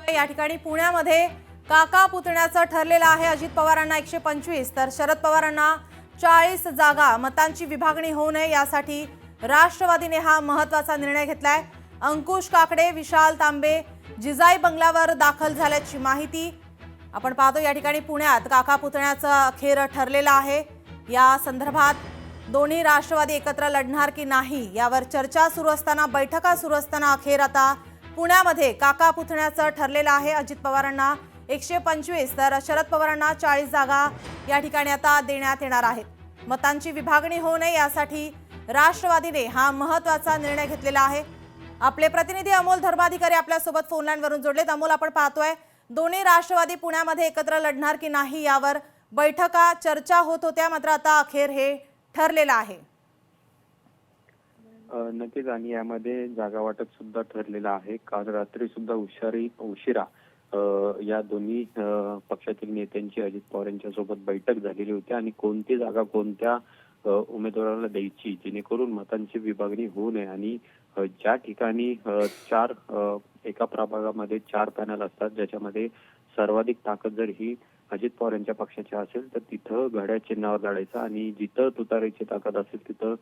या ठिकाणी पुण्यामध्ये काका पुतण्याचं ठरलेलं आहे। अजित पवारांना 125 तर शरद पवारांना 40 जागा मतांची विभागणी होऊ नये यासाठी राष्ट्रवादीने हा महत्त्वाचा निर्णय घेतलाय। अंकुश काकडे, विशाल तांबे जिजाई बंगल्यावर दाखल झाल्याची माहिती आपण पाहतो। या ठिकाणी पुण्यात काका पुतण्याचं अखेर ठरलेलं आहे। या संदर्भात दोन्ही राष्ट्रवादी एकत्र लढणार की नाही यावर चर्चा सुरू असताना, बैठका सुरू असताना अखेर आता पुण्यामध्ये काका पुतण्याचं ठरलेलं आहे। अजित पवारांना 125 तर शरद पवारांना 40 जागा या ठिकाणी आता देण्यात येणार आहेत। मतांची विभागणी होऊ नये यासाठी राष्ट्रवादीने हा महत्त्वाचा निर्णय घेतलेला आहे। आपले प्रतिनिधी अमोल धर्माधिकारी आपल्या सोबत फोन लाईन वरून जोडलेत। अमोल, आपण पाहतोय दोन्ही राष्ट्रवादी पुण्यामध्ये एकत्र लढणार की नाही यावर बैठका चर्चा होत होत्या, मात्र आता अखेर हे ठरलेलं आहे। नक्कीच, आणि यामध्ये जागा वाटप सुद्धा ठरलेलं आहे। काल रात्री सुद्धा उशिरा या दोन्ही पक्षातील नेत्यांची अजित पवार यांच्या सोबत बैठक झालेली होती आणि कोणती जागा कोणत्या उमेदवाराला द्यायची जेणेकरून मतांची विभागणी होऊ नये आणि ज्या ठिकाणी एका प्रभागामध्ये 4 पॅनल असतात, ज्याच्यामध्ये सर्वाधिक ताकद जर ही अजित पवार यांच्या पक्षाची असेल तर तिथं घड्याळ चिन्हावर लढायचा आणि जिथं तुतारीची ताकद असेल तिथं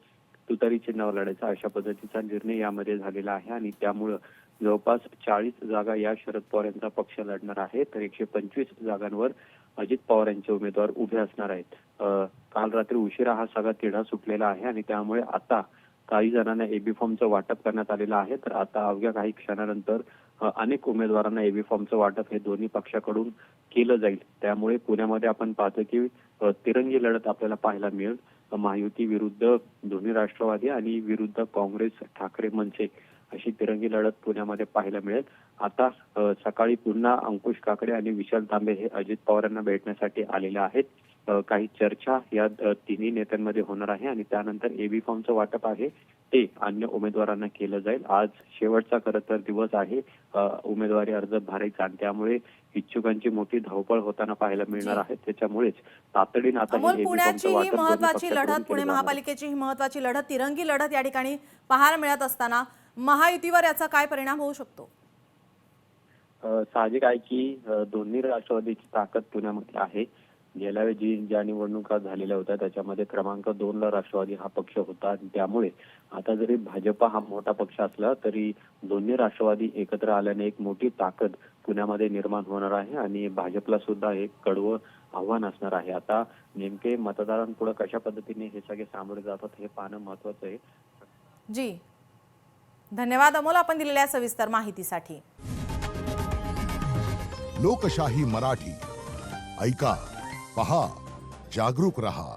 तुतारी चिन्हावर लढायचा, अशा पद्धतीचा निर्णय यामध्ये झालेला आहे। आणि त्यामुळं जवळपास 40 जागा या शरद पवार यांचा पक्ष लढणार आहे, तर 125 जागांवर अजित पवार यांचे उमेदवार उभे असणार आहेत। काल रात्री उशिरा हा सगळा तिढा सुटलेला आहे आणि त्यामुळे आता काही जणांना एबी फॉर्मचं वाटप करण्यात आलेलं आहे। तर आता अवघ्या काही क्षणानंतर अनेक उमेदवारांना एबी फॉर्मचं वाटप हे दोन्ही पक्षाकडून केलं जाईल। त्यामुळे पुण्यामध्ये आपण पाहतो की तिरंगी लढत आपल्याला पाहायला मिळेल। महायुती विरुद्ध दोन्ही राष्ट्रवादी आणि विरुद्ध काँग्रेस, ठाकरे मनसे अशी तिरंगी लढत पुण्यामध्ये पाहायला मिळेल। आता सकाळी पुन्हा अंकुश काकडे आणि विशाल तांबे हे अजित पवारांना भेटण्यासाठी आलेले आहेत। काही चर्चा या तिन्ही नेत्यांमध्ये होणार आहे आणि त्यानंतर एबी फॉर्मचं वाटप आहे ते अन्य उमेदवारांना केलं जाईल। आज शेवटचा खरं तर दिवस आहे उमेदवारी अर्ज भरायचा आणि त्यामुळे इच्छुकांची मोठी धावपळ होताना पाहायला मिळणार आहे। त्याच्यामुळेच तातडीने आता पुण्याची ही महत्त्वाची लढत, पुणे महापालिकेची ही महत्त्वाची लढत, तिरंगी लढत या ठिकाणी पाहायला मिळत असताना महायुतीवर याचा काय परिणाम होऊ शकतो? साहजिक आहे की दोन्ही राष्ट्रवादीची ताकद पुण्यामध्ये आहे। गेल्या वेळी ज्या निवडणुका झालेल्या होत्या त्याच्यामध्ये क्रमांक 2 ला राष्ट्रवादी हा पक्ष होता आणि त्यामुळे आता जरी भाजपा हा मोठा पक्ष असला तरी दोन्ही राष्ट्रवादी एकत्र आल्याने एक मोठी ताकद पुण्यामध्ये निर्माण होणार आहे आणि भाजपला सुद्धा एक कडवं आव्हान असणार आहे। आता नेमके मतदारांपुढे कशा पद्धतीने हे सगळे सामोरे जातात हे पाहणं महत्त्वाचं आहे। जी, धन्यवाद अमोल, आपण दिलेल्या सविस्तर माहितीसाठी। लोकशाही मराठी ऐका, पहा, जागरूक रहा।